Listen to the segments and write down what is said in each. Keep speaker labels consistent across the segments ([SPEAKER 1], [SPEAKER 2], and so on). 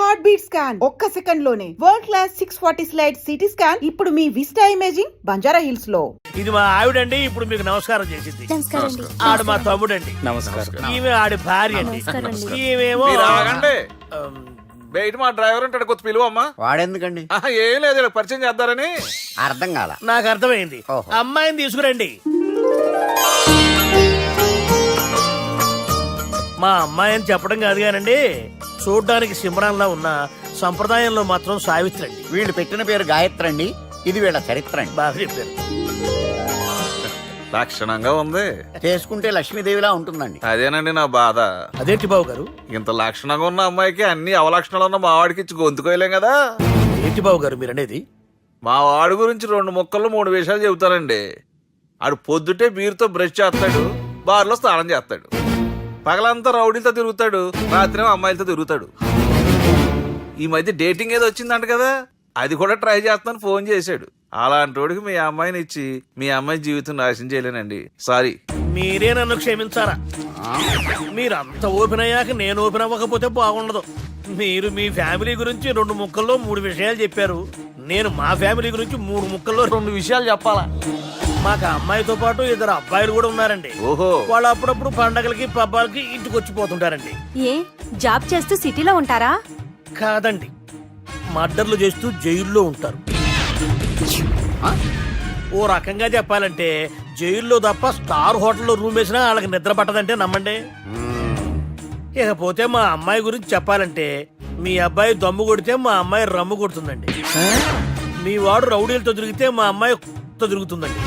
[SPEAKER 1] Heart beat scan ఒక్క second లోనే world class 640 slide CT scan ఇప్పుడు మీ విస్టా ఇమేజింగ్ బంజారా హిల్స్ లో.
[SPEAKER 2] ఇది మా ఆవిడండి, ఇప్పుడు మీకు నమస్కారం చేసింది. ఆడు మా తమ్ముడండి.
[SPEAKER 3] నమస్కారం.
[SPEAKER 2] ఈమె ఆడి భార్య అండి. ఈమెమో
[SPEAKER 4] బయట మా డ్రైవర్ ఉంటాడు, కొత్త పిలువ అమ్మా.
[SPEAKER 3] వాడెందుకండి?
[SPEAKER 4] ఏం లేదు, పరిచయం చేద్దారని.
[SPEAKER 3] అర్థం కాల.
[SPEAKER 2] నాకు అర్థమైంది. అమ్మాయిని తీసుకురండి. మా అమ్మాయి అని చెప్పడం కాదు కానండి, చూడ్డానికి సింహరాన్లా ఉన్న సంప్రదాయంలో మాత్రం సావిత్రి అండి.
[SPEAKER 3] వీళ్ళు పెట్టిన పేరు గాయత్రి అండి, ఇది వీళ్ళ చరిత్ర అండి.
[SPEAKER 2] బాగా చెప్పారు.
[SPEAKER 4] లక్షణంగా ఉంది,
[SPEAKER 3] చేసుకుంటే లక్ష్మీదేవిలా ఉంటుందండి.
[SPEAKER 4] అదేనండి నా బాధ.
[SPEAKER 2] అదేంటి బాబు గారు?
[SPEAKER 4] ఇంత లక్షణంగా ఉన్న అమ్మాయికి అన్ని అవలక్షణాలు ఉన్న మా వాడికి ఇచ్చి గొంతుకోయలేం కదా.
[SPEAKER 2] ఏంటి బాబు గారు మీరు అనేది?
[SPEAKER 4] మా వాడి గురించి 2 ముక్కల్లో 3 విషయాలు చెబుతానండి. ఆడు పొద్దుటే బీరుతో బ్రష్ చేస్తాడు, బార్లో స్నానం చేస్తాడు, పగలంతా రౌడీలతో తిరుగుతాడు, రాత్రి అమ్మాయిలతో తిరుగుతాడు. ఈ మధ్య డేటింగ్ ఏదో వచ్చిందంట కదా, అది కూడా ట్రై చేస్తాను ఫోన్ చేశాడు. అలాంటి వాడికి మీ అమ్మాయిని ఇచ్చి మీ అమ్మాయి జీవితం నాశనం చేయలేనండి. సారీ.
[SPEAKER 2] మీరే నన్ను క్షమించారా? మీరంత ఓపెన్ అయ్యాక నేను ఓపెన్ అవ్వకపోతే బాగుండదు. మీరు మీ ఫ్యామిలీ గురించి 2 ముక్కల్లో 3 విషయాలు చెప్పారు. నేను మా ఫ్యామిలీ గురించి 3 ముక్కల్లో 2 విషయాలు చెప్పాలా? మాకు అమ్మాయితో పాటు 2 అబ్బాయిలు కూడా ఉన్నారండి.
[SPEAKER 4] ఓహో.
[SPEAKER 2] వాళ్ళు అప్పుడప్పుడు పండగలకి పబ్బాలకి ఇంటికి వచ్చిపోతుంటారండి.
[SPEAKER 5] ఏ జాబ్ చేస్తూ సిటీలో ఉంటారా?
[SPEAKER 2] కాదండి, మర్డర్లు చేస్తూ జైల్లో ఉంటారు. ఓ రకంగా చెప్పాలంటే జైల్లో తప్ప స్టార్ హోటల్లో రూమ్ వేసినా వాళ్ళకి నిద్ర పట్టదంటే నమ్మండి. ఇకపోతే మా అమ్మాయి గురించి చెప్పాలంటే మీ అబ్బాయి దమ్ము కొడితే మా అమ్మాయి రమ్ము కొడుతుందండి. మీ వాడు రౌడీలతో తిరిగితే మా అమ్మాయి తిరుగుతుందండి.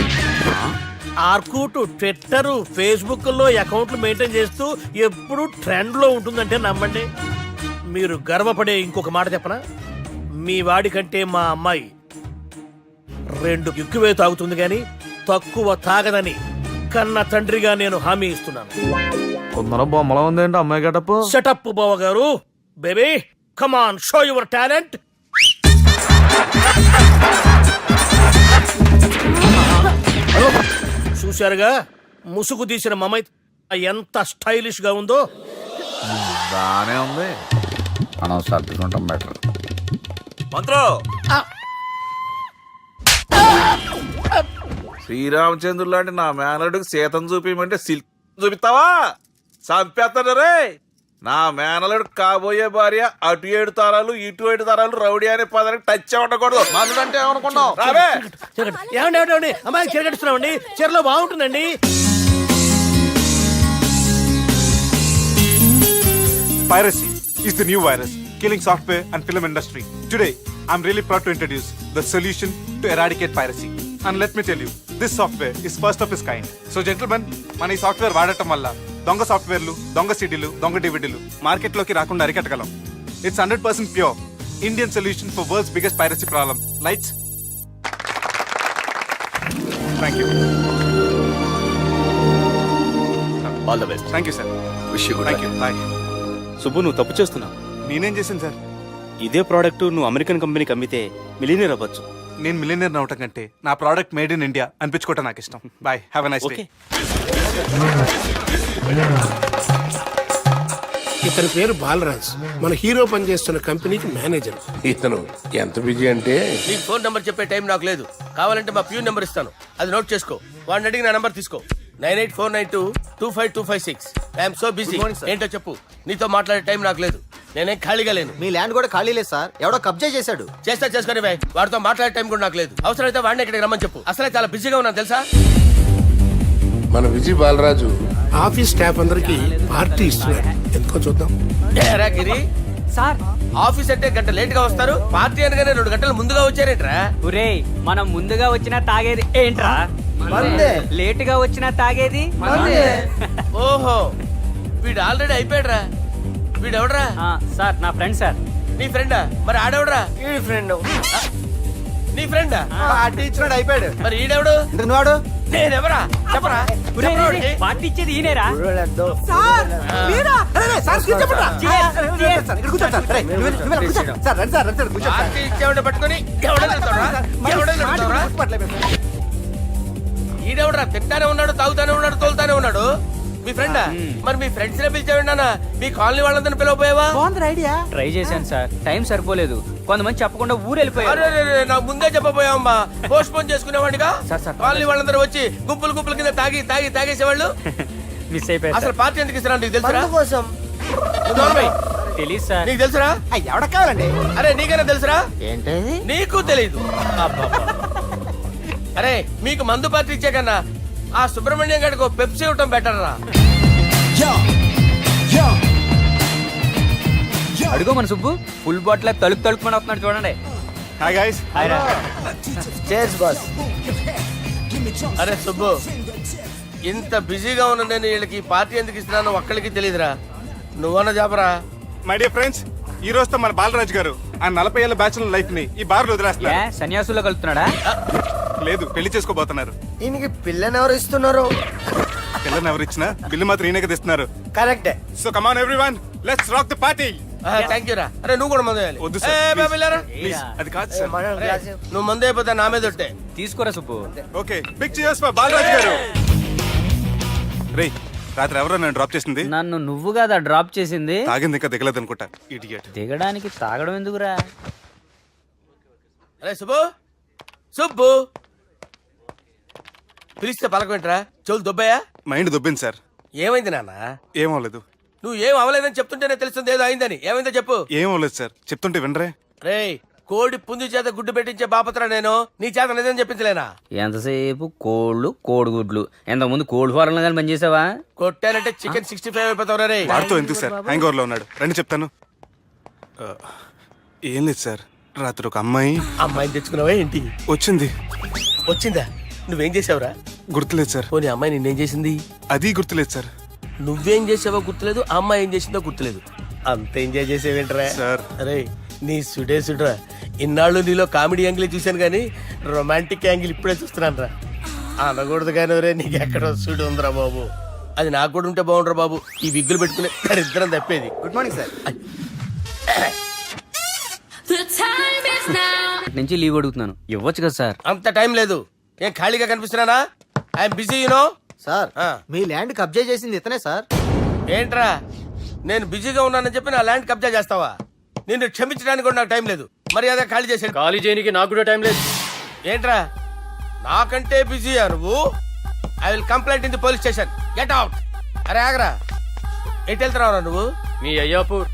[SPEAKER 2] ఆర్కూట్, ట్విట్టర్, ఫేస్బుక్ లో అకౌంట్లు మెయింటైన్ చేస్తూ ఎప్పుడు ట్రెండ్ లో ఉంటుందంటే నమ్మండి. మీరు గర్వపడే ఇంకొక మాట చెప్పనా? మీ వాడి కంటే మా అమ్మాయి 2 ఎక్కువే తాగుతుంది గాని తక్కువ తాగదని కన్న తండ్రిగా నేను హామీ ఇస్తున్నాను.
[SPEAKER 4] కొందరు బొమ్మలా ఉందేంటి అమ్మాయి గడప.
[SPEAKER 2] షటప్ బావ గారు. Baby come on, show your talent. చూశారుగా ముసుగు తీసిన మమై ఎంత స్టైలిష్ గా ఉందో.
[SPEAKER 4] బానే ఉంది.
[SPEAKER 3] మనం సర్దుకుంటాం బెటర్.
[SPEAKER 4] మంత్రో, శ్రీరామచంద్రుడు లాంటి నా మేనలుడికి సీతను చూపించమంటే సిల్క్ చూపిస్తావా? చంపేస్తాడు రే. నా మేనలుడు కాబోయే భార్య అటు 7 తరాలు ఇటు 7 తరాలు రౌడీ అనే పదానికి టచ్ ఉండకూడదు. మనుడు అంటే ఏమనుకున్నావు? రావే.
[SPEAKER 2] ఏమండి అమ్మాయికి చీరగట్టుస్తున్నామండి, చీరలో బాగుంటుందండి.
[SPEAKER 6] Piracy is the new virus killing software and film industry. Today, I'm really proud to introduce the solution to eradicate piracy. And let me tell you, this software is first of its kind. So gentlemen, మన ఈ software వాడటం వల్ల దొంగ సాఫ్ట్వేర్లు, దొంగ సీడీలు, దొంగ డివిడీలు మార్కెట్లోకి రాకుండా అరికట్టగలం. It's 100% pure Indian solution for world's biggest piracy problem. Lights. Thank you.
[SPEAKER 7] All the best.
[SPEAKER 6] Thank you, sir.
[SPEAKER 7] Wish you good.
[SPEAKER 6] Thank you. Bye.
[SPEAKER 7] Subbu, నువ్వు తప్పు చేస్తున్నావు.
[SPEAKER 6] నేనేం చేశాను సార్?
[SPEAKER 7] ఇదే ప్రోడక్ట్ నువ్వు అమెరికన్ కంపెనీకి అమ్మితే మిలియనీర్ అవ్వచ్చు.
[SPEAKER 6] నేను మిలియనర్ అవటం కంటే నా ప్రోడక్ట్ మేడ్ ఇన్ ఇండియా అనిపించుకోవటం నాకు ఇష్టం. Boy, have a nice day.
[SPEAKER 8] ఇతని పేరు బాలరాజ్, మన హీరో పనిచేస్తున్న కంపెనీకి మేనేజర్.
[SPEAKER 9] ఇతను ఎంత బిజీ అంటే
[SPEAKER 10] నీకు ఫోన్ నంబర్ చెప్పే టైం నాకు లేదు. కావాలంటే మా ప్యూన్ నెంబర్ ఇస్తాను, అది నోట్ చేసుకో. వాడిని అడిగి నా నంబర్ తీసుకో. 9849225256. I'm so busy. ఏంటో చెప్పు. నీతో మాట్లాడే టైం నాకు లేదు, నేనేం ఖాళీగా లేను.
[SPEAKER 11] మీ ల్యాండ్ కూడా ఖాళీ లేదు సార్, ఎవడో కబ్జా చేశాడు.
[SPEAKER 10] చేస్తా చేసుకుని బాయ్, వాడితో మాట్లాడే టైం కూడా నాకు లేదు. అవసరమైతే వాడిని ఇక్కడికి రమ్మని చెప్పు. అసలే చాలా బిజీగా ఉన్నాను తెలుసా.
[SPEAKER 9] మన విజయ్ బాలరాజు
[SPEAKER 8] ఆఫీస్ స్టాఫ్ అందరికి పార్టీ ఇస్తున్నాడు, ఎందుకో చూద్దాం.
[SPEAKER 10] ఏరా గిరి,
[SPEAKER 5] సార్
[SPEAKER 10] ఆఫీస్ అంటే గంట లేట్ గా వస్తారు, పార్టీ అనగానే 2 గంటలు ముందుగా వచ్చారేంట్రా?
[SPEAKER 12] ఒరే, మనం ముందుగా వచ్చినా తాగేది ఏంట్రా? లేట్ గా వచ్చినా తాగేది.
[SPEAKER 10] ఓహో, వీడు ఆల్రెడీ అయిపోయాడురా. వీడెవడరా?
[SPEAKER 12] సార్ నా ఫ్రెండ్ సార్.
[SPEAKER 10] నీ ఫ్రెండా? మరి ఆడెవడరా?
[SPEAKER 11] ఈ ఫ్రెండ్
[SPEAKER 10] నీ ఫ్రెండా?
[SPEAKER 11] పార్టీ ఇచ్చినాడు, అయిపోయాడు.
[SPEAKER 10] మరి ఈడెవడు?
[SPEAKER 11] వాడు
[SPEAKER 10] నేనెవరా చెప్పరా?
[SPEAKER 12] పార్టీ ఇచ్చేది ఈయనేరా?
[SPEAKER 10] పార్టీ ఇచ్చేవాడిని పట్టుకొని ఈడెవడరా? తింటానే ఉన్నాడు, తాగుతానే ఉన్నాడు, తోలుతానే ఉన్నాడు. మీ ఫ్రెండా మరి మీ ఫ్రెండ్స్ నే పిలిచాడు మీ కాలనీ వాళ్ళందరినీ పిలవపోయావా?
[SPEAKER 1] బాగుంది ఐడియా.
[SPEAKER 12] ట్రై చేశాను సార్, టైం సరిపోలేదు. కొంతమంది చెప్పకుండా ఊరు వెళ్ళిపోయారు.
[SPEAKER 10] అరే నాకు ముందే చెప్పపోయావమ్మా, పోస్ట్ పోన్ చేసుకునేవాడిగా.
[SPEAKER 12] సార్.
[SPEAKER 10] కాలనీ వాళ్ళందరూ వచ్చి గుంపుల కింద తాగేసేవాళ్ళు.
[SPEAKER 12] మిస్ అయిపోయారు
[SPEAKER 10] అసలు
[SPEAKER 12] సార్.
[SPEAKER 10] పార్టీ ఎందుకు ఇస్తున్నా నీకు తెలుసురా?
[SPEAKER 11] కోసం
[SPEAKER 12] తెలీదు సార్.
[SPEAKER 10] నీకు తెలుసురా?
[SPEAKER 11] ఎవడ కావాలండి?
[SPEAKER 10] అరే నీకైనా తెలుసురా?
[SPEAKER 11] ఏంటి
[SPEAKER 10] నీకు తెలీదు. అరే మీకు మందు పార్టీ ఇచ్చే కన్నా ఆ సుబ్రహ్మణ్యం గారికి పెప్సీ ఇవ్వటం బెటర్ రా.
[SPEAKER 12] అడుగు మన సుబ్బు ఫుల్ బాటిల్ తలుపుమని వస్తున్నాడు చూడండి.
[SPEAKER 6] Hi guys.
[SPEAKER 11] Chairs boss.
[SPEAKER 10] అరే సుబ్బు, ఇంత బిజీగా ఉన్న నేను వీళ్ళకి ఈ పార్టీ ఎందుకు ఇస్తున్నాను ఒక్కడికి తెలియదురా. నువ్వన్న చెప్పరా.
[SPEAKER 6] My dear friends, ఈ రోజుతో మన బాలరాజు గారు ఆ 40 ఏళ్ల బ్యాచులర్ లైఫ్ ని ఈ బార్ లో
[SPEAKER 12] ఏ
[SPEAKER 6] వదిలేస్తున్నారు.
[SPEAKER 12] సన్యాసుల్లో కలుపుతున్నాడా?
[SPEAKER 6] లేదు, పెళ్లి చేసుకోబోతున్నారు.
[SPEAKER 11] ఈయనకి పిల్లని ఎవరు ఇస్తున్నారు?
[SPEAKER 6] పిల్లని ఎవరు ఇచ్చినా బిల్లు మాత్రం ఈయనకి తెస్తున్నారు.
[SPEAKER 11] కరెక్టే.
[SPEAKER 6] So come on everyone, let's rock the party.
[SPEAKER 10] Thank you రా. అరే నువ్వు కూడా మందు వేయాలి.
[SPEAKER 6] వద్దు
[SPEAKER 10] ఏ,
[SPEAKER 6] సార్,
[SPEAKER 10] బాబు వెళ్ళారా?
[SPEAKER 6] ప్లీజ్. అది కాదు సార్.
[SPEAKER 10] నువ్వు మందు అయిపోతే నా మీద ఒట్టే.
[SPEAKER 12] తీసుకోరా Subbu.
[SPEAKER 6] Okay, big cheers for Balaraju garu. రేయ్, రాత్రి ఎవరో నన్ను డ్రాప్ చేసింది?
[SPEAKER 12] నన్ను నువ్వు కదా డ్రాప్ చేసింది.
[SPEAKER 6] తాగింది ఇంకా దిగలేదు అనుకుంటా. ఇడియట్.
[SPEAKER 12] దిగడానికి తాగడం ఎందుకురా?
[SPEAKER 10] అరే సుబ్బు పిలిస్తే పలకమేంట్రా? చెవులు దొబ్బాయా?
[SPEAKER 6] Mind దొబ్బింది sir.
[SPEAKER 10] ఏమైంది నాన్న?
[SPEAKER 6] ఏమవలేదు.
[SPEAKER 10] నువ్వు ఏం అవలేదని చెప్తుంటేనే తెలుస్తుంది ఏదో అయిందని. ఏమైందో చెప్పు.
[SPEAKER 6] ఏమవలేదు సార్, చెప్తుంటే వినరే.
[SPEAKER 10] రేయ్, కోడి పుంజు చేత గుడ్డు పెట్టించే బాపత్ర నేను. నీ చేత నిజం చెప్పించలేనా?
[SPEAKER 12] ఎంతసేపు కోళ్ళు కోడిగుడ్లు. ఎంతకుముందు కోడి ఫారంలో కానీ పనిచేసావా?
[SPEAKER 10] కొట్టానంటే చికెన్ 65 అయిపోతావు రే.
[SPEAKER 6] వాడితో ఎందుకు సార్, హ్యాంగ్ ఓవర్ లో ఉన్నాడు. రండి చెప్తాను. ఏం లేదు సార్, రాత్రి ఒక
[SPEAKER 10] అమ్మాయిని తెచ్చుకున్నావా ఏంటి? వచ్చిందా? నువ్వేం చేసావురా?
[SPEAKER 6] గుర్తులేదు సార్.
[SPEAKER 10] పోనీ అమ్మాయి నిన్నేం చేసింది?
[SPEAKER 6] అది గుర్తులేదు సార్.
[SPEAKER 10] నువ్వేం చేసావో గుర్తులేదు, ఆ అమ్మాయి ఏం చేసిందో గుర్తులేదు. అంత ఎంజాయ్ చేసేవేంట్రా
[SPEAKER 6] సార్.
[SPEAKER 10] అరే నీ సుడరా. ఇన్నాళ్ళు నీలో కామెడీ యాంగిల్ చూశాను కానీ రొమాంటిక్ యాంగిల్ ఇప్పుడే చూస్తున్నాను రా. అనకూడదు కానీ రే, నీకు ఎక్కడ సుడు ఉందిరా బాబు. అది నాకు కూడా ఉంటే బాగుండ్రా బాబు. ఈ విగ్గులు పెట్టుకునే ఇద్దరం తప్పేది.
[SPEAKER 11] Good morning sir.
[SPEAKER 12] నుంచి లీవ్ అడుగుతున్నాను, ఇవ్వచ్చు కదా సార్?
[SPEAKER 10] అంత టైం లేదు. ఏం ఖాళీగా కనిపిస్తున్నానా? I'm busy you know.
[SPEAKER 11] సార్, మీ ల్యాండ్ కబ్జా చేసింది ఇతనే సార్.
[SPEAKER 10] ఏంట్రా, నేను బిజీగా ఉన్నానని చెప్పి నా ల్యాండ్ కబ్జా చేస్తావా? నిన్ను క్షమించడానికి కూడా నాకు టైం లేదు. మర్యాద ఖాళీ చేసాడు.
[SPEAKER 7] ఖాళీ చేయడానికి నాకు కూడా టైం లేదు.
[SPEAKER 10] ఏంట్రా, నాకంటే బిజీయా నువ్వు? I will complaint in the police station. Get out. అరే ఆగరా, ఎటు వెళ్తున్నావురా నువ్వు?
[SPEAKER 7] మీ అయ్యాపూర్.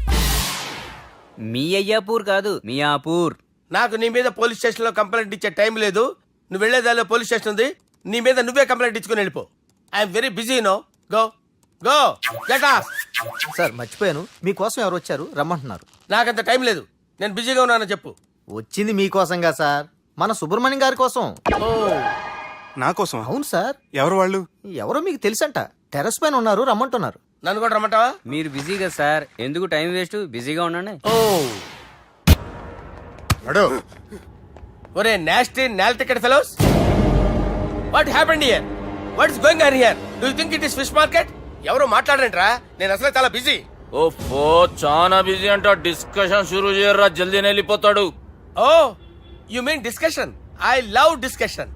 [SPEAKER 12] మీ అయ్యాపూర్ కాదు, మియాపూర్.
[SPEAKER 10] నాకు నీ మీద పోలీస్ స్టేషన్ లో కంప్లైంట్ ఇచ్చే టైం లేదు. నువ్వు వెళ్లేదాలో పోలీస్ స్టేషన్ ఉంది. నీ మీద నువ్వే కంప్లైంట్ ఇచ్చుకుని వెళ్ళిపో. I'm very busy no. Go go get off.
[SPEAKER 11] Sir మర్చిపోయాను, మీకోసం ఎవరు వచ్చారు రమ్మంటున్నారు.
[SPEAKER 10] నాకంత టైం లేదు, నేను బిజీగా ఉన్నానని చెప్పు.
[SPEAKER 11] వచ్చింది మీకోసంగా సార్, మన సుబ్రహ్మణ్యం గారి కోసం.
[SPEAKER 10] ఓ,
[SPEAKER 6] నా కోసం?
[SPEAKER 11] అవును సార్.
[SPEAKER 6] ఎవరు వాళ్ళు?
[SPEAKER 11] ఎవరో మీకు తెలుసంట, టెర్రస్ పైన ఉన్నారు, రమ్మంటున్నారు.
[SPEAKER 10] నన్ను కూడా రమ్మంటావా?
[SPEAKER 12] మీరు బిజీ కదా సార్, ఎందుకు టైం వేస్ట్, బిజీగా ఉండండి.
[SPEAKER 10] ఓ ఒరే నాస్టీ నాల్ ticket fellows, what happened here? What is going on here? Do you think it is fish market? ఎవరు మాట్లాడరంట్రా, నేను అసలే చాలా బిజీ.
[SPEAKER 7] ఓ చాలా బిజీ అంట. డిస్కషన్ షురూ చేయరా, జల్దీ వెళ్ళిపోతాడు.
[SPEAKER 10] Oh you mean discussion? I love discussion.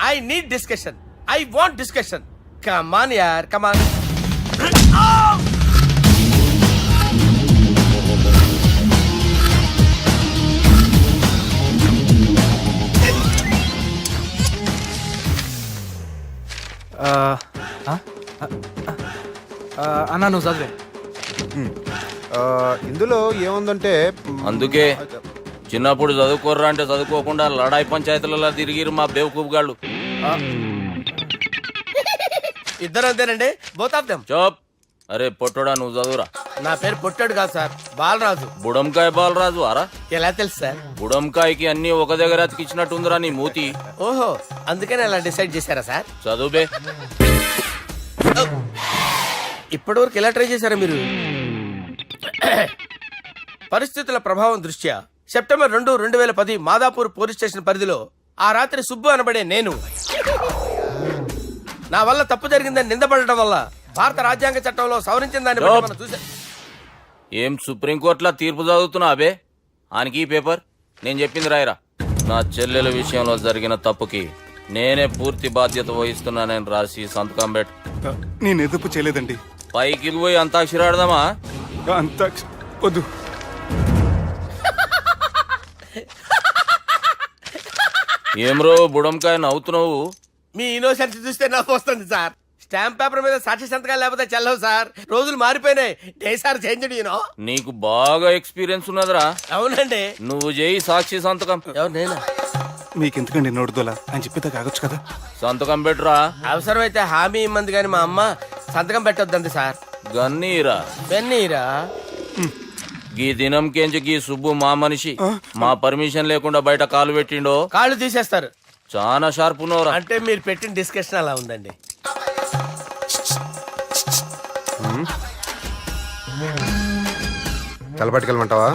[SPEAKER 10] I need discussion. I want discussion. Come on యార్, కమ్ ఆన్.
[SPEAKER 11] అన్నా నువ్వు చదివే. ఇందులో ఏముందంటే
[SPEAKER 7] అందుకే చిన్నప్పుడు చదువుకోర్రా అంటే చదువుకోకుండా లడాయి పంచాయతీలలో తిరిగిరు మా బేవకూఫ్ గాళ్ళు.
[SPEAKER 10] ఇద్దరు అంతేనండి, బోత్ ఆఫ్ దెమ్.
[SPEAKER 7] చోప్. అరే పొట్టోడా, నువ్వు చదువురా.
[SPEAKER 10] నా పేరు పొట్టాడు కాదు సార్, బాలరాజు.
[SPEAKER 7] బుడంకాయ బాలరాజు అరా?
[SPEAKER 10] ఎలా తెలుసు సార్?
[SPEAKER 7] బుడంకాయకి అన్ని ఒక దగ్గర అతికిచ్చినట్టుందిరా నీ మూతి.
[SPEAKER 10] ఓహో, అందుకని అలా డిసైడ్ చేశారా సార్?
[SPEAKER 7] చదువుబే.
[SPEAKER 10] ఇప్పటి వరకు ఎలా ట్రై చేశారా మీరు? పరిస్థితుల ప్రభావం దృష్ట్యా సెప్టెంబర్ 2, 2010 మాదాపూర్ పోలీస్ స్టేషన్ పరిధిలో ఆ రాత్రి సుబ్బు అనబడే నేను నా వల్ల తప్పు జరిగిందని నిందపడటం వల్ల భారత రాజ్యాంగ చట్టంలో సవరించిన దాన్ని బట్టి మనం చూసా.
[SPEAKER 7] ఏం సుప్రీంకోర్టులో తీర్పు చదువుతున్నా అబే? ఆనికి ఈ పేపర్ నేను చెప్పింది రాయరా. నా చెల్లెల విషయంలో జరిగిన తప్పుకి నేనే పూర్తి బాధ్యత వహిస్తున్నానని రాసి సంతకం పెట్టు.
[SPEAKER 6] నేను ఎదుపు చేయలేదండి.
[SPEAKER 7] పైకి పోయి అంతాక్షరి ఆడదామా?
[SPEAKER 6] అంత వద్దు.
[SPEAKER 7] ఏమ్రో బుడంకాయ నవ్వుతున్నావు?
[SPEAKER 10] మీ ఇన్నోసెన్స్ చూస్తే నాకు వస్తుంది సార్. స్టాంప్ పేపర్ మీద సాక్షి సంతకాలు లేకపోతే చెల్లవు సార్. రోజులు మారిపోయినాయి. Day sir change you know.
[SPEAKER 7] నీకు బాగా ఎక్స్పీరియన్స్ ఉన్నదిరా.
[SPEAKER 10] అవునండి.
[SPEAKER 7] నువ్వు చేయి సాక్షి సంతకం.
[SPEAKER 10] ఎవరు నేనా?
[SPEAKER 6] మీకు ఎందుకండి నోడుదోలా అని చెప్పితే కాగొచ్చు కదా.
[SPEAKER 7] సంతకం పెట్టురా.
[SPEAKER 10] అవసరమైతే హామీ ఇమ్మంది కానీ మా అమ్మ సంతకం పెట్టొద్దండి సార్.
[SPEAKER 7] గన్నీరా
[SPEAKER 10] బెన్నీరా.
[SPEAKER 7] గీ దినంకేంచి గీ సుబ్బు మా మనిషి. మా పర్మిషన్ లేకుండా బయట కాలు పెట్టిండో
[SPEAKER 10] కాళ్ళు తీసేస్తారు.
[SPEAKER 7] చాలా షార్ప్ ఉన్నవరా.
[SPEAKER 10] అంటే మీరు పెట్టిన డిస్కషన్ అలా ఉందండి.
[SPEAKER 9] తలపట్టుకెళ్ళమంటావా?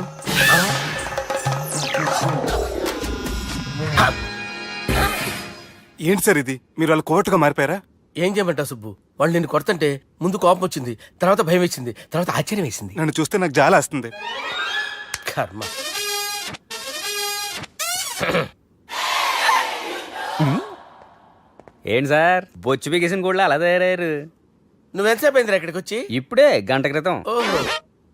[SPEAKER 6] ఏంటి సార్ ఇది? మీరు వాళ్ళు కోర్టుగా మారిపోయారా?
[SPEAKER 10] ఏం చేయమంటావు సుబ్బు? వాళ్ళు నిన్ను కొడుతుంటే ముందు కోపం వచ్చింది, తర్వాత భయం వేసింది, తర్వాత ఆశ్చర్యం వేసింది.
[SPEAKER 6] నన్ను చూస్తే నాకు జాలి వస్తుంది.
[SPEAKER 10] కర్మ.
[SPEAKER 12] ఏంటి సార్ బొచ్చు బిగేసిన కూడా అలా తయారయ్యారు?
[SPEAKER 10] నువ్వెంతసేపు అయిందిరా ఇక్కడికి వచ్చి?
[SPEAKER 12] ఇప్పుడే గంట క్రితం.
[SPEAKER 10] ఓహో,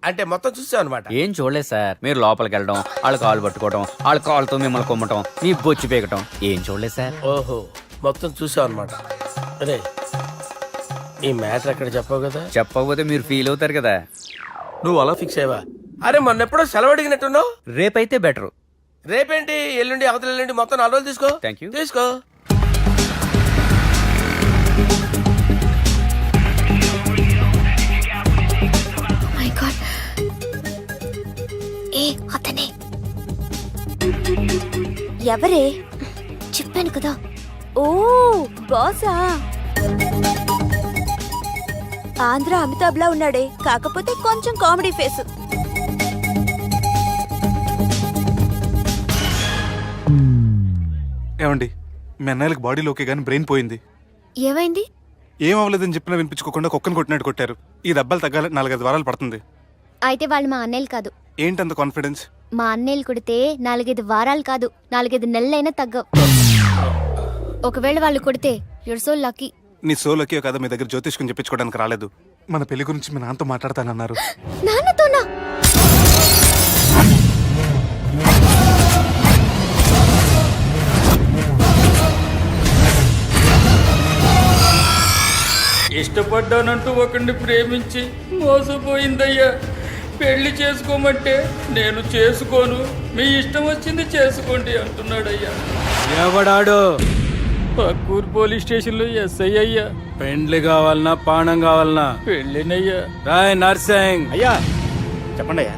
[SPEAKER 10] అంటే మొత్తం చూసావు అనమాట.
[SPEAKER 12] ఏం చూడలేదు సార్. మీరు లోపలికి వెళ్ళడం, వాళ్ళ కాలు పట్టుకోవడం, వాళ్ళ కాలుతో మిమ్మల్ని కొమ్మటం, మీ బొచ్చు పీకటం ఏం చూడలేదు సార్.
[SPEAKER 10] ఓహో, మొత్తం చూసావు అనమాట. అరే, ఈ మ్యాటర్ అక్కడ చెప్పావు కదా.
[SPEAKER 12] చెప్పకపోతే మీరు ఫీల్ అవుతారు కదా.
[SPEAKER 10] నువ్వు అలా ఫిక్స్ అయ్యవా? అరే, మొన్నెప్పుడో సెలవు అడిగినట్టున్నావు.
[SPEAKER 12] రేపైతే బెటర్.
[SPEAKER 10] రేపేంటి, ఎల్లుండి, అవతల ఎల్లుండి, మొత్తం 4 రోజులు తీసుకో.
[SPEAKER 12] Thank you.
[SPEAKER 10] తీసుకో.
[SPEAKER 5] అతనే ఎవరే? చెప్పాను కదా. ఓ బాసా. ఆంధ్ర అమితాబ్ లా ఉన్నాడే, కాకపోతే కొంచెం కామెడీ ఫేస్.
[SPEAKER 6] ఏమండి, మీ అన్నయ్యలకు బాడీలోకి కానీ బ్రెయిన్ పోయింది.
[SPEAKER 5] ఏమైంది?
[SPEAKER 6] ఏం అవ్వలేదని చెప్పినా వినిపించుకోకుండా కుక్కను కొట్టినట్టు కొట్టారు. ఈ దెబ్బలు తగ్గాలి 4-5 వారాలు పడుతుంది.
[SPEAKER 5] అయితే వాళ్ళు మా అన్నయ్యలు కాదు.
[SPEAKER 6] ఏంటంత కాన్ఫిడెన్స్?
[SPEAKER 5] మా అన్నయ్యలు కొడితే 4-5 వారాలు కాదు, 4-5 నెలలైనా తగ్గవు. ఒకవేళ వాళ్ళు కొడితే యూర్ సో లక్కీ.
[SPEAKER 6] నీ సోలోకి కదా మీ దగ్గర జ్యోతిష్కుని చెప్పించుకోవడానికి రాలేదు. మన పెళ్లి గురించి మీ నాన్నతో మాట్లాడతానన్నారు.
[SPEAKER 5] నాన్నతోనా?
[SPEAKER 12] ఇష్టపడ్డానంటూ ఒకరిని ప్రేమించి మోసపోయిందయ్యా. పెళ్లి చేసుకోమంటే నేను చేసుకోను, మీ ఇష్టం వచ్చింది చేసుకోండి అంటున్నాడయ్యా.
[SPEAKER 10] ఎవడాడు?
[SPEAKER 12] పక్కూరు పోలీస్ స్టేషన్ లో ఎస్ఐ అయ్యా.
[SPEAKER 10] పెండ్లి కావాలనా, పానం కావాలనా?
[SPEAKER 12] పెళ్ళినయ్యా.
[SPEAKER 10] రాయ్ నర్సింగ్.
[SPEAKER 11] అయ్యా చెప్పండి అయ్యా.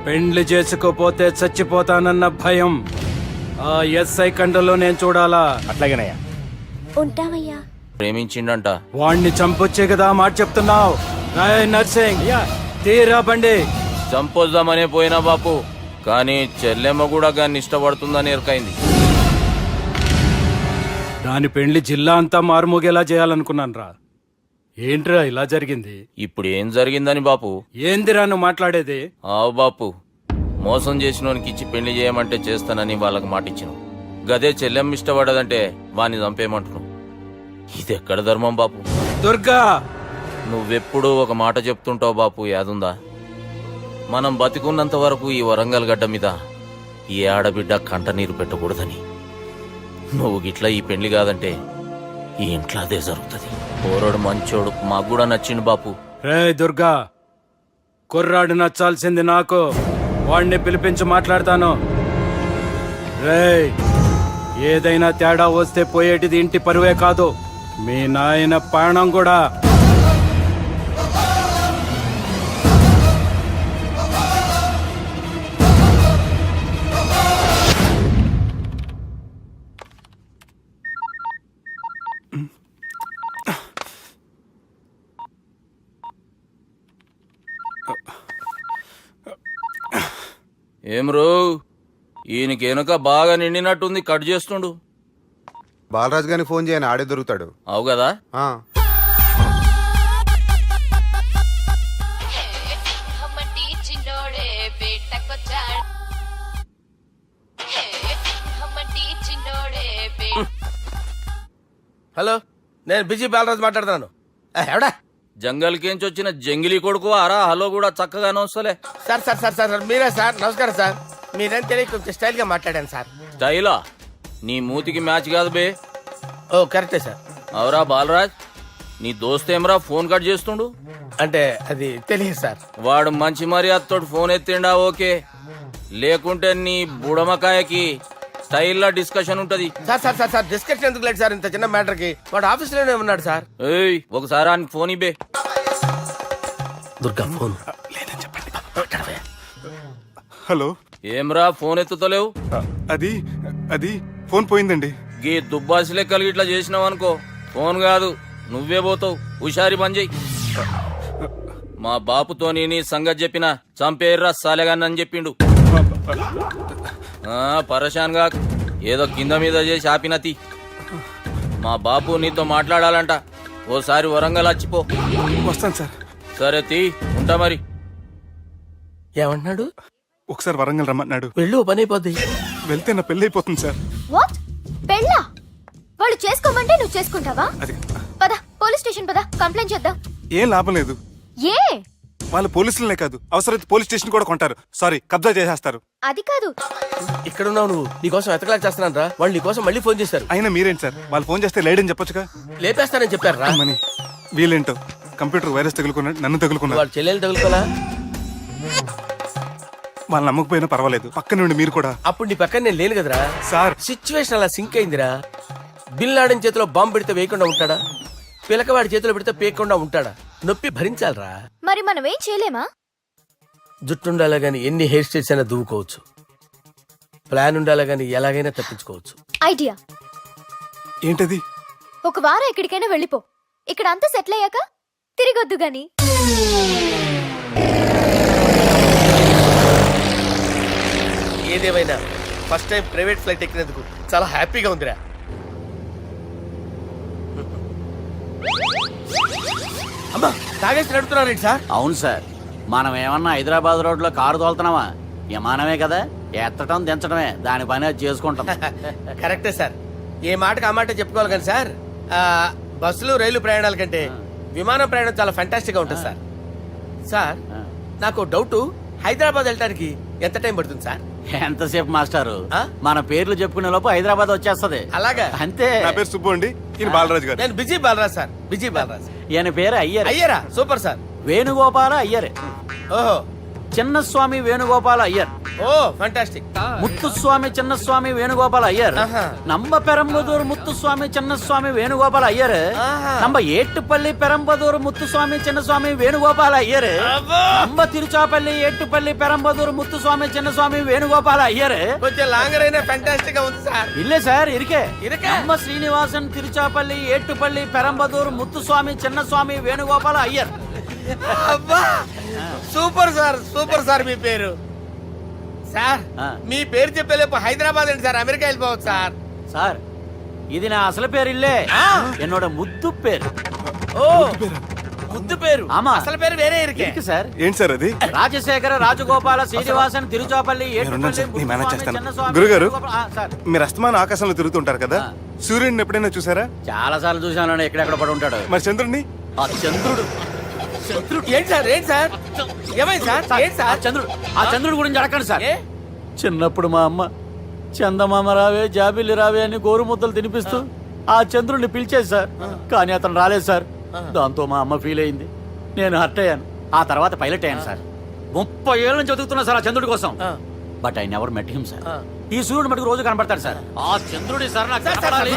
[SPEAKER 10] పెండ్లి చేసుకోపోతే చచ్చిపోతానన్న భయం ఆ ఎస్ఐ కండలో నేను చూడాలా?
[SPEAKER 11] అట్లాగేనయ్యా.
[SPEAKER 5] ఉంటామయ్యా.
[SPEAKER 7] ప్రేమించిండంట.
[SPEAKER 10] వాణ్ణి చంపొచ్చే కదా మాట చెప్తున్నావు. రాయ్ నర్సింగ్, తీరా బండి.
[SPEAKER 7] చంపొద్దామనే పోయినా బాపు, కానీ చెల్లెమ్మ కూడా గాన్ని ఇష్టపడుతుందని ఎరకైంది.
[SPEAKER 10] దాని పెండ్లి జిల్లా అంతా మారుమోగేలా చేయాలనుకున్నాను రా. ఏంట్రా ఇలా జరిగింది?
[SPEAKER 7] ఇప్పుడు ఏం జరిగిందని బాపు?
[SPEAKER 10] ఏందిరా నువ్వు మాట్లాడేది?
[SPEAKER 7] ఆవు బాపు, మోసం చేసినోనికి ఇచ్చి పెళ్లి చేయమంటే చేస్తానని వాళ్ళకి మాటిచ్చిన. గదే చెల్లెమ్మ ఇష్టపడదంటే వాణ్ణి చంపేయమంటున్నావు. ఇది ఎక్కడ ధర్మం బాపు?
[SPEAKER 10] దుర్గా,
[SPEAKER 7] నువ్వెప్పుడూ ఒక మాట చెప్తుంటావు బాపు, యాదుందా? మనం బతికున్నంత వరకు ఈ వరంగల్ గడ్డ మీద ఈ ఆడబిడ్డ కంట నీరు పెట్టకూడదని. నువ్వు గిట్లా ఈ పెళ్లి కాదంటే ఈ ఇంట్లో అదే జరుగుతుంది. పోరోడు మంచోడు, మాకు కూడా నచ్చిండు బాపు.
[SPEAKER 10] రే దుర్గా, కుర్రాడు నచ్చాల్సింది నాకు. వాడిని పిలిపించి మాట్లాడతాను. రే, ఏదైనా తేడా వస్తే పోయేటిది ఇంటి పరువే కాదు, మీ నాయన ప్రాణం కూడా.
[SPEAKER 7] ఏం రో, ఈయనకి వెనుక బాగా నిండినట్టుంది, కట్ చేస్తుండు.
[SPEAKER 9] బాలరాజు గారిని ఫోన్ చేయని, ఆడే దొరుకుతాడు.
[SPEAKER 7] అవు కదా.
[SPEAKER 10] హలో, నేను బిజీ బాలరాజు మాట్లాడుతున్నాను. ఎవడా?
[SPEAKER 7] జంగల్కేంచి వచ్చిన జంగిలీ కొడుకు ఆరా హలో కూడా చక్కగానే వస్తలే.
[SPEAKER 10] సార్ సార్ సార్ సార్ మీరే సార్? నమస్కారం సార్. మీరేం తెలియక కొంచెం స్టైల్ గా మాట్లాడాను సార్.
[SPEAKER 7] స్టైలా? నీ మూతికి మ్యాచ్ కాదు బే.
[SPEAKER 10] ఓ కరెక్టే సార్.
[SPEAKER 7] అవరా బాలరాజ్, నీ దోస్త్ ఏమరా ఫోన్ కట్ చేస్తుండు?
[SPEAKER 10] అంటే అది తెలియదు సార్.
[SPEAKER 7] వాడు మంచి మర్యాదతో ఫోన్ ఎత్తిండా ఓకే, లేకుంటే నీ బుడమకాయకి స్టైల్లా డిస్కషన్ ఉంటది.
[SPEAKER 10] Sir sir sir sir discussion ఎందుకు లేదు సార్? ఇంత చిన్న మ్యాటర్ కి వాడు ఆఫీస్ లోనే ఉన్నాడు సార్.
[SPEAKER 7] ఏయ్ ఒకసారి ఆయనకి ఫోన్ ఇబ్బే.
[SPEAKER 10] దుర్గా ఫోన్.
[SPEAKER 6] హలో.
[SPEAKER 7] ఏమ్రా ఫోన్ ఎత్తుతలేవు?
[SPEAKER 6] అది అది ఫోన్ పోయిందండి.
[SPEAKER 7] గీ దుబ్బాసి లెక్కలు ఇట్లా చేసినావు అనుకో, ఫోన్ కాదు నువ్వే పోతావు. హుషారి పని చెయ్యి. మా బాపుతోని నీ సంగతి చెప్పిన చంపేర్రా సాలెగాన్ని అని చెప్పిండు. పరేషాన్ గా ఏదో కింద మీద చేసి ఆపినతి. మా బాపు నీతో మాట్లాడాలంట. ఓసారి వరంగల్ వచ్చిపో.
[SPEAKER 6] వస్తాను సార్.
[SPEAKER 7] సరే తీ, ఉంటా మరి.
[SPEAKER 10] ఏమన్నాడు?
[SPEAKER 6] ఒకసారి వరంగల్ రమ్మన్నాడు.
[SPEAKER 10] వెళ్ళు, పని అయిపోద్ది.
[SPEAKER 6] వెళ్తే నా పెళ్లి అయిపోతుంది సార్.
[SPEAKER 5] వాట్? పెళ్ళా? వాళ్ళు చేసుకోమంటే నువ్వు చేసుకుంటావా?
[SPEAKER 6] అది
[SPEAKER 5] పద పోలీస్ స్టేషన్ పద, కంప్లైంట్ చేద్దాం.
[SPEAKER 6] ఏం లాభం లేదు.
[SPEAKER 5] ఏ?
[SPEAKER 6] వాళ్ళు పోలీసులనే కాదు, అవసరమైతే పోలీస్ స్టేషన్ కూడా కొంటారు. సారీ, కబ్జా చేసేస్తారు.
[SPEAKER 5] అది కాదు.
[SPEAKER 10] ఇక్కడున్నావు నువ్వు, నీకోసం ఎతకలేక చేస్తున్నాను రా. వాళ్ళు నీకోసం మళ్ళీ ఫోన్ చేశారు.
[SPEAKER 6] అయినా మీరేంటి సార్, వాళ్ళు ఫోన్ చేస్తే లేడని చెప్పొచ్చుగా.
[SPEAKER 10] లేపేస్తానని చెప్పారు రా.
[SPEAKER 6] మని వీళ్ళేంటో కంప్యూటర్ వైరస్ తగులుకున్నాడు, నన్ను తగులుకున్నాడు.
[SPEAKER 10] వాళ్ళ చెల్లెలు తగులుకోలా?
[SPEAKER 6] వాళ్ళు నమ్మకపోయినా పర్వాలేదు, పక్క నుండి మీరు కూడా.
[SPEAKER 10] అప్పుడు నీ పక్కన నేను లేను కదరా
[SPEAKER 6] సార్.
[SPEAKER 10] సిచ్యువేషన్ అలా సింక్ అయిందిరా. బిల్ లాడెన్ చేతిలో బాంబు పెడితే వేయకుండా ఉంటాడా? పిలకవాడి చేతిలో పెడితే పేయకుండా ఉంటాడా? నొప్పి భరించాలరా.
[SPEAKER 5] మరి మనం ఏం చేయలేమా?
[SPEAKER 10] జుట్టుండాలా గాని ఎన్ని హెయిర్ స్టైల్స్ అయినా దువ్వుకోవచ్చు. ప్లాన్ ఉండాలా గాని ఎలాగైనా తప్పించుకోవచ్చు.
[SPEAKER 5] ఐడియా
[SPEAKER 6] ఏంటది?
[SPEAKER 5] ఒక వారం ఎక్కడికైనా వెళ్ళిపో. ఇక్కడ అంతా సెటిల్ అయ్యాక తిరిగొద్దు గాని.
[SPEAKER 10] ఏదేమైనా ఫస్ట్ టైం ప్రైవేట్ ఫ్లైట్ ఎక్కినందుకు చాలా హ్యాపీగా ఉందిరా. అమ్మా తాగేసి నడుపుతున్నారేంటి సార్?
[SPEAKER 3] అవును సార్, మనం ఏమన్నా హైదరాబాద్ రోడ్ లో కారు తోలుతున్నావా? విమానమే కదా, ఎత్తటం దించడమే, దాని పని అది చేసుకుంటాం.
[SPEAKER 10] కరెక్టే సార్. ఏ మాటకు ఆ మాట చెప్పుకోవాలి కానీ సార్, బస్సులు రైలు ప్రయాణాల కంటే విమానం ప్రయాణం చాలా ఫంటాస్టిక్ గా ఉంటుంది సార్. సార్ నాకు డౌట్, హైదరాబాద్ వెళ్ళడానికి ఎంత టైం పడుతుంది సార్?
[SPEAKER 3] ఎంతసేపు మాస్టారు, మన పేర్లు చెప్పుకునే లోపు హైదరాబాద్ వచ్చేస్తది.
[SPEAKER 10] అలాగా?
[SPEAKER 3] అంతే.
[SPEAKER 6] నా పేరు సుబ్బు అండి, ఈయన బాలరాజు గారు.
[SPEAKER 10] నేను busy Balaraj sir. Busy Balaraj.
[SPEAKER 3] ఈయన పేరు అయ్యర్.
[SPEAKER 10] అయ్యరా? Super sir.
[SPEAKER 3] వేణుగోపాల అయ్యర్.
[SPEAKER 10] ఓహో.
[SPEAKER 3] చిన్నస్వామి వేణుగోపాల అయ్యర్.
[SPEAKER 10] Oh fantastic.
[SPEAKER 3] ముత్తుస్వామి చిన్నస్వామి వేణుగోపాల అయ్యర్. நம்ம பெரம்பதூர் முத்துசுவாமி சின்னசுவாமி வேணுகோபால ஐயர். நம்ம ஏட்டுப்பள்ளி பெரம்பதூர் முத்துசுவாமி சின்னசுவாமி வேணுகோபால ஐயர். நம்ம తిరుచాపల్లి ఏట్టుపల్లి பெரம்பதூர் முத்துசுவாமி சின்னசுவாமி வேணுகோபால ஐயர்.
[SPEAKER 10] కొంచెం లాంగర్ అయినా ఫంటాస్టిక్ గా ఉంది సార్.
[SPEAKER 3] இல்ல சார் இருக்கே. நம்ம శ్రీనివాసన్ తిరుచాపల్లి ఏట్టుపల్లి பெரம்பதூர் ముత్తుస్వామి చిన్నస్వామి వేణుగోపాల అయ్యర్.
[SPEAKER 10] అబ్బా సూపర్ సార్, సూపర్ సార్. మీ పేరు సార్, మీ పేరు చెప్పేలేపు హైదరాబాద్ అండి సార్, అమెరికా వెళ్ళిపోవచ్చు సార్.
[SPEAKER 3] సార్ ఇది నా అసలు పేరు ఇల్లే, என்னோட ముద్దు పేరు.
[SPEAKER 10] ఓ ముద్దు పేరు.
[SPEAKER 3] ఆమా,
[SPEAKER 10] అసలు పేరు వేరే ఇరికే
[SPEAKER 6] సార్. ఏంటి సార్ అది?
[SPEAKER 3] రాజశేఖర రాజగోపాల శ్రీనివాసన్ తిరుచాపల్లి
[SPEAKER 6] గురుగారు, మీరు అస్తమాన ఆకాశంలో తిరుగుతుంటారు కదా, సూర్యుడిని ఎప్పుడైనా చూసారా?
[SPEAKER 3] చాలా సార్లు చూసాను, ఎక్కడెక్కడ పడి ఉంటాడు.
[SPEAKER 6] మరి చంద్రుడిని?
[SPEAKER 3] ఆ చంద్రుడు.
[SPEAKER 10] ఏంటి సార్? ఏంటి సార్? ఏమైంది సార్? ఏంటి సార్?
[SPEAKER 3] ఆ చంద్రుడు గురించి అడగండి సార్. చిన్నప్పుడు మా అమ్మ చందమామ రావే జాబిల్లి రావే అని గోరు ముద్దలు తినిపిస్తూ ఆ చంద్రుడిని పిలిచేది సార్, కానీ అతను రాలేదు సార్. దాంతో మా అమ్మ ఫీల్ అయింది, నేను హర్ట్ అయ్యాను. ఆ తర్వాత పైలట్ అయ్యాను సార్. 30 ఏళ్ళ నుంచి చదువుతున్నా సార్ ఆ చంద్రుడి కోసం. But I never met him sir. ఈ సూర్యుడు మటుకు రోజు కనబడతాడు సార్. ఆ చంద్రుడి సార్ నాకు కనపడాలి.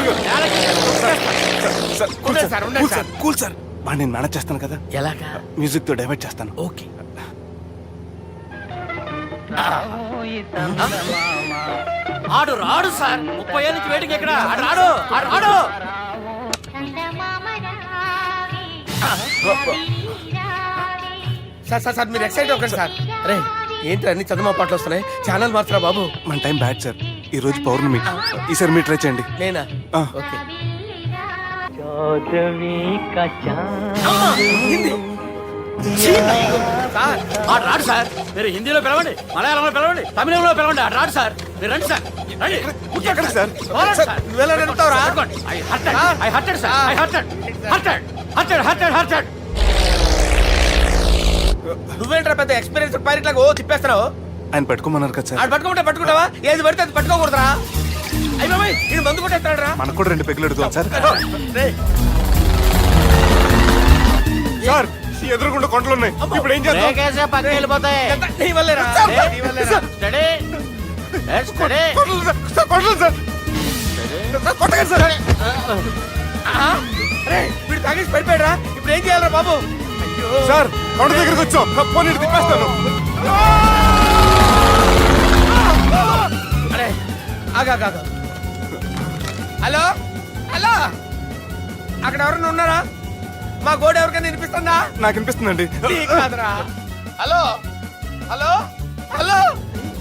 [SPEAKER 6] కూల్ సార్, వాడిని నేను మేనేజ్ చేస్తాను కదా.
[SPEAKER 10] ఎలాగా?
[SPEAKER 6] మ్యూజిక్ తో డైవర్ట్ చేస్తాను.
[SPEAKER 10] ఓకే.
[SPEAKER 3] ఆడు రాడు సార్, 30 ఏళ్ళ నుంచి వేటికి ఎక్కడ ఆడు రాడు. ఆడు రాడు.
[SPEAKER 10] సార్ సార్ సార్ మీరు ఎక్సైట్ అవ్వకండి సార్. అరే ఏంటి అన్ని చదువు పాటలు వస్తున్నాయి, ఛానల్ మార్చరా బాబు.
[SPEAKER 6] మన టైం బ్యాడ్ సార్, ఈ రోజు పౌర్ణమి. ఈసారి మీరు ట్రై చేయండి.
[SPEAKER 10] నేనా? ఓకే.
[SPEAKER 3] ఆడు రాడు సార్. మీరు హిందీలో పిలవండి, మలయాళంలో పిలవండి, తమిళంలో పిలవండి, ఆడు రాడు సార్. మీరు రండి సార్.
[SPEAKER 6] ఎక్కడ సార్?
[SPEAKER 2] నువ్వెలా నడుపుతావురా? నువ్వేంట్రా పెద్ద ఎక్స్పీరియన్స్ పైరెట్ లాగా ఓ తిప్పేస్తున్నావు?
[SPEAKER 6] ఆయన పెట్టుకోమన్నారు కదా సార్.
[SPEAKER 2] ఆడు పట్టుకుంటావా? ఏది పడితే అది పట్టుకోకూడదురా. అయ్యి బాబాయ్ ఈయన మందు కొట్టేస్తాడు రా.
[SPEAKER 6] మనకు కూడా 2 పెగ్గులు అడుగుతాం సార్. సార్ ఎదురుగుండా కొండలు ఉన్నాయి, ఇప్పుడు ఏం చేద్దాం?
[SPEAKER 3] లేకేసే పక్కకి వెళ్ళిపోతాయి.
[SPEAKER 2] నీ వల్లేరా? నీ వల్లేరా?
[SPEAKER 3] Study. Study.
[SPEAKER 6] Kondalu sir, sir, Kondalu sir. Sir, కొట్టకండి సార్.
[SPEAKER 2] ఆహా. అరే వీడు తాగేసి పడిపోయాడురా. ఇప్పుడు ఏం చేయాలరా బాబు? అయ్యో
[SPEAKER 6] సార్ కొండ దగ్గరికి వచ్చాం, పోనీ ఇటు తిప్పేస్తాను.
[SPEAKER 2] అరే ఆగా. హలో హలో, అక్కడ ఎవరైనా ఉన్నారా? మా గోడ ఎవరికైనా వినిపిస్తుందా?
[SPEAKER 6] నాకు అనిపిస్తుందండి.
[SPEAKER 2] నీకు కాదురా. హలో హలో హలో,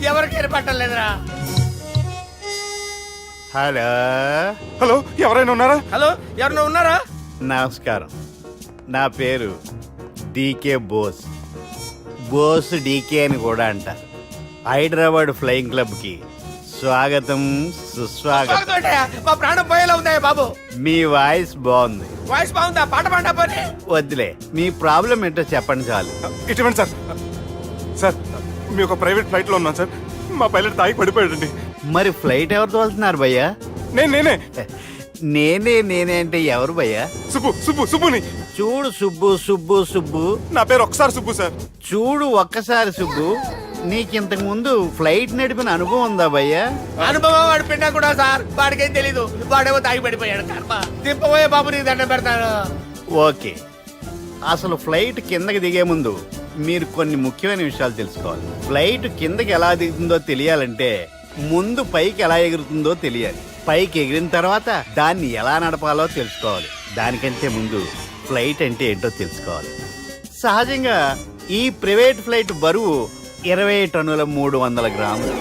[SPEAKER 2] ఎవరికి వినపట్టలేదురా.
[SPEAKER 3] హలో.
[SPEAKER 6] హలో, ఎవరైనా ఉన్నారా?
[SPEAKER 2] హలో ఎవరైనా ఉన్నారా?
[SPEAKER 3] నమస్కారం, నా పేరు డీకే బోస్. బోస్ డీకే అని కూడా అంటారు. హైదరాబాద్ ఫ్లయింగ్ క్లబ్కి స్వాగతం, సుస్వాగతం.
[SPEAKER 2] స్వాగతం. మా ప్రాణం పోయేలా ఉందా బాబు?
[SPEAKER 3] మీ వాయిస్ బాగుంది.
[SPEAKER 2] వాయిస్ బాగుందా? పాట పాడా పోనీ.
[SPEAKER 3] వద్దులే, మీ ప్రాబ్లం ఏంటో చెప్పండి చాలు.
[SPEAKER 6] ఇటువంటి సార్. సార్ మీ ఒక ప్రైవేట్ ఫ్లైట్ లో ఉన్నాం సార్. మా పైలట్ తాగి పడిపోయాడండి.
[SPEAKER 3] మరి ఫ్లైట్ ఎవరు తోలుతున్నారు భయ్యా?
[SPEAKER 6] నేనే
[SPEAKER 3] నేనే అంటే ఎవరు భయ్యా?
[SPEAKER 6] సుబ్బుని.
[SPEAKER 3] చూడు సుబ్బు.
[SPEAKER 6] నా పేరు ఒకసారి సుబ్బు సార్.
[SPEAKER 3] చూడు ఒక్కసారి సుబ్బు, నీకింతకు ముందు ఫ్లైట్ నడిపిన అనుభవం ఉందా భయ్యా?
[SPEAKER 2] అనుభవం వాడు పిన్నా కూడా సార్, వాడికేం తెలీదు. వాడేమో తాగి పడిపోయాడు. కర్మ. దింపబోయే బాబు నీకు దండం పెడతాను.
[SPEAKER 3] ఓకే, అసలు ఫ్లైట్ కిందకి దిగే ముందు మీరు కొన్ని ముఖ్యమైన విషయాలు తెలుసుకోవాలి. ఫ్లైట్ కిందకి ఎలా దిగుతుందో తెలియాలంటే ముందు పైకి ఎలా ఎగురుతుందో తెలియాలి. పైకి ఎగిరిన తర్వాత దాన్ని ఎలా నడపాలో తెలుసుకోవాలి. దానికంటే ముందు ఫ్లైట్ అంటే ఏంటో తెలుసుకోవాలి. సహజంగా ఈ ప్రైవేట్ ఫ్లైట్ బరువు 20 టన్నుల 300 గ్రాములు.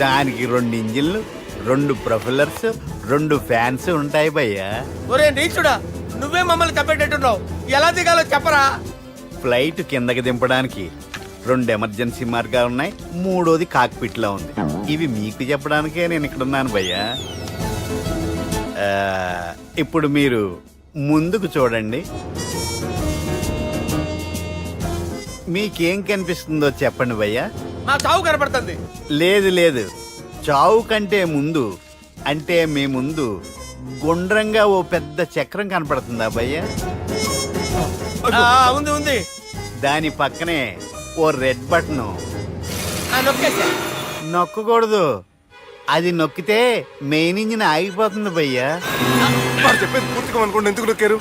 [SPEAKER 3] దానికి 2 ఇంజిన్లు, 2 ప్రొఫెల్లర్స్, 2 ఫ్యాన్స్ ఉంటాయి భయ్యా.
[SPEAKER 2] ఒరే నీచుడా, నువ్వే మమ్మల్ని తప్పేటట్టున్నావు. ఎలా దిగాలో చెప్పరా?
[SPEAKER 3] ఫ్లైట్ కిందకి దింపడానికి 2 ఎమర్జెన్సీ మార్గాలు ఉన్నాయి, 3వది కాక్పిట్ లో ఉంది. ఇవి మీకు చెప్పడానికే నేను ఇక్కడ ఉన్నాను భయ్యా. ఇప్పుడు మీరు ముందుకు చూడండి. మీకేం కనిపిస్తుందో చెప్పండి భయ్యా.
[SPEAKER 2] మా చావు కనపడుతుంది.
[SPEAKER 3] లేదు, చావు కంటే ముందు అంటే మీ ముందు గుండ్రంగా ఓ పెద్ద చక్రం కనపడుతుందా భయ్యా?
[SPEAKER 2] ఉంది.
[SPEAKER 3] దాని పక్కనే ఓ రెడ్ బటన్.
[SPEAKER 2] నొక్కేసా.
[SPEAKER 3] నొక్కకూడదు, అది నొక్కితే మెయిన్ ఇంజిన్ ఆగిపోతుంది భయ్యా.
[SPEAKER 6] వాడు చెప్పేది పూర్తిగా అనుకోండి. ఎందుకు నొక్కారు?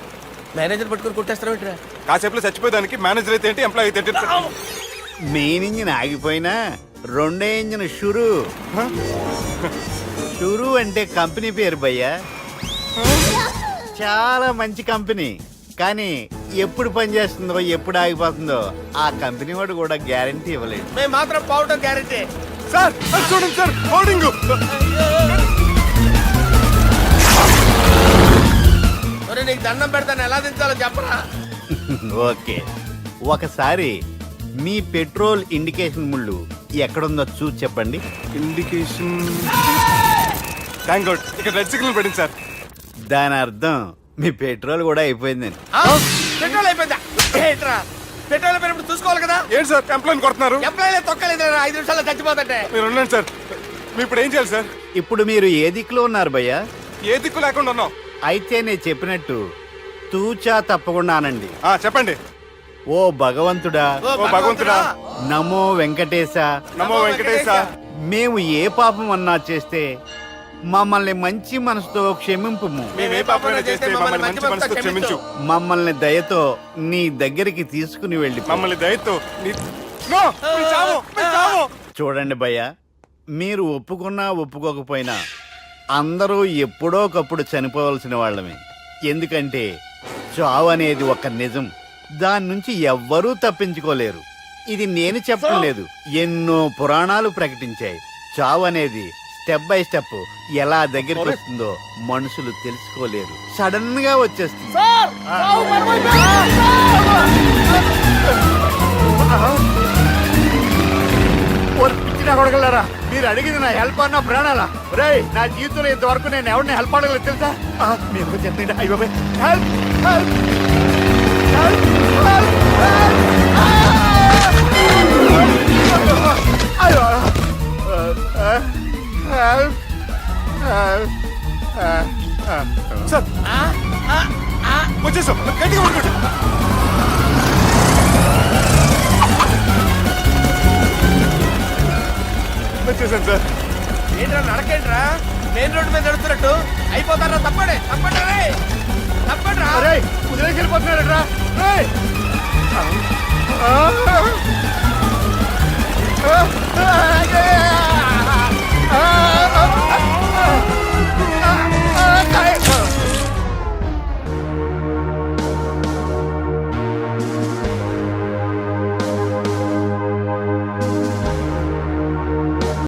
[SPEAKER 2] మేనేజర్ పట్టుకుని కొట్టేస్తారా?
[SPEAKER 6] కాసేపులో చచ్చిపోయేదానికి మేనేజర్ అయితే ఏంటి, ఎంప్లాయ్ అయితే ఏంటి?
[SPEAKER 3] మెయిన్ ఇంజిన్ ఆగిపోయినా 2వ ఇంజిన్ షురు అంటే కంపెనీ పేరు భయ్యా. చాలా మంచి కంపెనీ, కానీ ఎప్పుడు పనిచేస్తుందో ఎప్పుడు ఆగిపోతుందో ఆ కంపెనీ వాడు కూడా గ్యారంటీ ఇవ్వలేదు.
[SPEAKER 2] మేము మాత్రం పోవడం గ్యారంటీ.
[SPEAKER 6] సార్ చూడండి సార్, హోర్డింగ్.
[SPEAKER 2] నీకు దండం పెడతాను, ఎలా దించాలో చెప్పరా?
[SPEAKER 3] ఓకే, ఒకసారి మీ పెట్రోల్ ఇండికేషన్ ముళ్ళు ఎక్కడుందో చూసి చెప్పండి.
[SPEAKER 6] ఇండికేషన్. థ్యాంక్ గాడ్, ఇక్కడ రెడ్ సిగ్నల్ పడింది సార్.
[SPEAKER 3] దాని అర్థం మీ పెట్రోల్ కూడా అయిపోయిందని.
[SPEAKER 2] పెట్రోల్ అయిపోయిందా? ఏంట్రా పెట్రోల్ అయిపోయినప్పుడు చూసుకోవాలి కదా.
[SPEAKER 6] ఏంటి సార్ ఎంప్లాయ్ కొడుతున్నారు?
[SPEAKER 2] ఎంప్లాయ్ తొక్కలేదు, 5 నిమిషాల్లో చచ్చిపోతుంటే.
[SPEAKER 6] మీరు ఉండండి సార్. మీరు ఇప్పుడు ఏం చేయాలి సార్?
[SPEAKER 3] ఇప్పుడు మీరు ఏ దిక్కులో ఉన్నారు భయ్యా?
[SPEAKER 6] ఏ దిక్కు లేకుండా ఉన్నాం.
[SPEAKER 3] అయితే నేను చెప్పినట్టు తూచా తప్పకుండా అనండి.
[SPEAKER 6] చెప్పండి.
[SPEAKER 3] ఓ భగవంతుడా,
[SPEAKER 6] ఓ భగవంతుడా,
[SPEAKER 3] నమో వెంకటేశ,
[SPEAKER 6] నమో వెంకటేశ.
[SPEAKER 3] మేము ఏ పాపం అన్నా చేస్తే మమ్మల్ని మంచి మనసుతో క్షమింపు.
[SPEAKER 6] మేమే పాపమైనా చేస్తే మమ్మల్ని మంచి మనసుతో క్షమించు.
[SPEAKER 3] మమ్మల్ని దయతో నీ దగ్గరికి తీసుకుని వెళ్ళి.
[SPEAKER 6] మమ్మల్ని దయతో
[SPEAKER 3] చూడండి భయ్య, మీరు ఒప్పుకున్నా ఒప్పుకోకపోయినా అందరూ ఎప్పుడో ఒకప్పుడు చనిపోవలసిన వాళ్ళమే. ఎందుకంటే చావు అనేది ఒక నిజం, దాని నుంచి ఎవ్వరూ తప్పించుకోలేరు. ఇది నేను చెప్పడం లేదు, ఎన్నో పురాణాలు ప్రకటించాయి. చావు అనేది స్టెప్ బై స్టెప్ ఎలా దగ్గరికి వస్తుందో మనుషులు తెలుసుకోలేరు, సడన్ గా వచ్చేస్తుంది. నా కొడగలరా, మీరు అడిగింది నా హెల్ప్ అన్న ప్రాణాలా? రేయ్, నా జీవితంలో ఇంతవరకు నేను ఎవరిని హెల్ప్ అడగలేదు తెలుసా? మీరు చెప్పండి. అయ్యో హెల్ప్ హెల్ప్
[SPEAKER 6] సార్ వచ్చేసాం, గట్టిగా పడుకోండి. వచ్చేసాను సార్.
[SPEAKER 2] ఏంట్రా నడకేంట్రా, మెయిన్ రోడ్డు మీద నడుస్తున్నట్టు అయిపోతారా? తప్పండి తప్పండి రే, తప్పండి రా.
[SPEAKER 3] వదిలేసి వెళ్ళిపోతున్నారట్రా.